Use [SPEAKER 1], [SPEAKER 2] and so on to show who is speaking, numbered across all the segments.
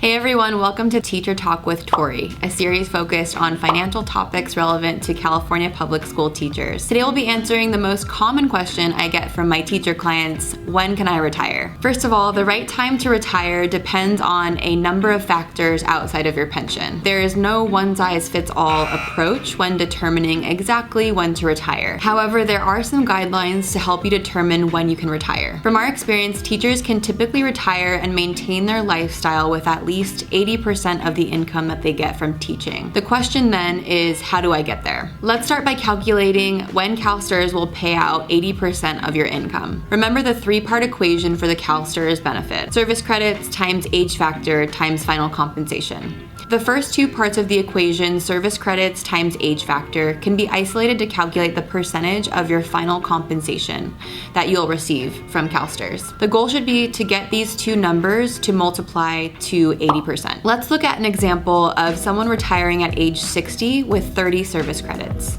[SPEAKER 1] Hey everyone, welcome to Teacher Talk with Tori, a series focused on financial topics relevant to California public school teachers. Today we'll be answering the most common question I get from my teacher clients: when can I retire? First of all, the right time to retire depends on a number of factors outside of your pension. There is no one-size-fits-all approach when determining exactly when to retire. However, there are some guidelines to help you determine when you can retire. From our experience, teachers can typically retire and maintain their lifestyle with at least 80% of the income that they get from teaching. The question then is, how do I get there? Let's start by calculating when CalSTRS will pay out 80% of your income. Remember the three-part equation for the CalSTRS benefit: service credits times age factor times final compensation. The first two parts of the equation, service credits times age factor, can be isolated to calculate the percentage of your final compensation that you'll receive from CalSTRS. The goal should be to get these two numbers to multiply to 80%. Let's look at an example of someone retiring at age 60 with 30 service credits.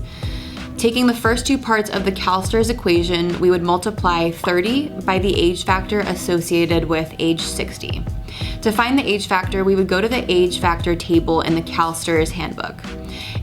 [SPEAKER 1] Taking the first two parts of the CalSTRS equation, we would multiply 30 by the age factor associated with age 60. To find the age factor, we would go to the age factor table in the CalSTRS handbook.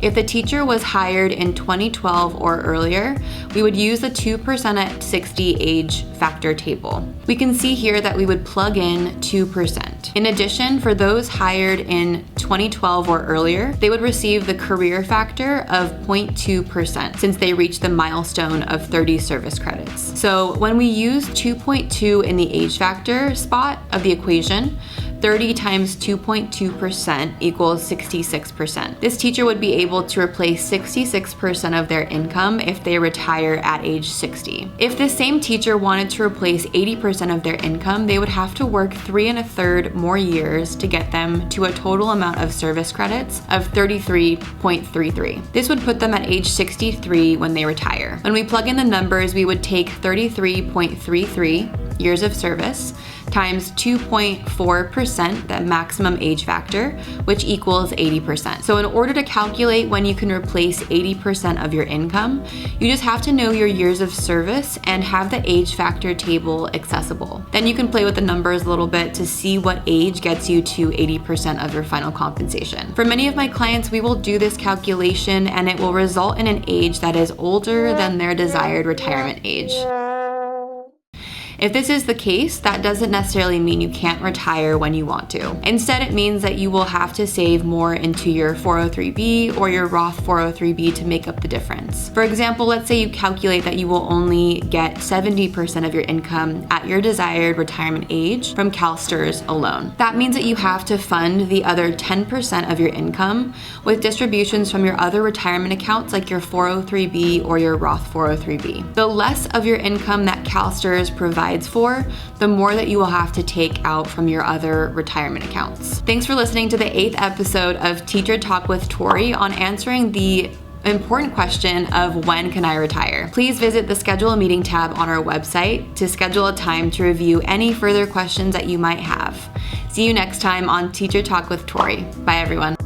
[SPEAKER 1] If the teacher was hired in 2012 or earlier, we would use the 2% at 60 age factor table. We can see here that we would plug in 2%. In addition, for those hired in 2012 or earlier, they would receive the career factor of 0.2% since they reached the milestone of 30 service credits. So when we use 2.2 in the age factor spot of the equation, 30 times 2.2% equals 66%. This teacher would be able to replace 66% of their income if they retire at age 60. If the same teacher wanted to replace 80% of their income, they would have to work 3 1/3 more years to get them to a total amount of service credits of 33.33. This would put them at age 63 when they retire. When we plug in the numbers, we would take 33.33 years of service times 2.4%, that maximum age factor, which equals 80%. So in order to calculate when you can replace 80% of your income, you just have to know your years of service and have the age factor table accessible. Then you can play with the numbers a little bit to see what age gets you to 80% of your final compensation. For many of my clients, we will do this calculation and it will result in an age that is older than their desired retirement age. If this is the case, that doesn't necessarily mean you can't retire when you want to. Instead, it means that you will have to save more into your 403b or your Roth 403b to make up the difference. For example, let's say you calculate that you will only get 70% of your income at your desired retirement age from CalSTRS alone. That means that you have to fund the other 10% of your income with distributions from your other retirement accounts like your 403b or your Roth 403b. The less of your income that CalSTRS provides for, the more that you will have to take out from your other retirement accounts. Thanks for listening to the 8th episode of Teacher Talk with Tori on answering the important question of when can I retire. Please visit the Schedule a Meeting tab on our website to schedule a time to review any further questions that you might have. See you next time on Teacher Talk with Tori. Bye everyone.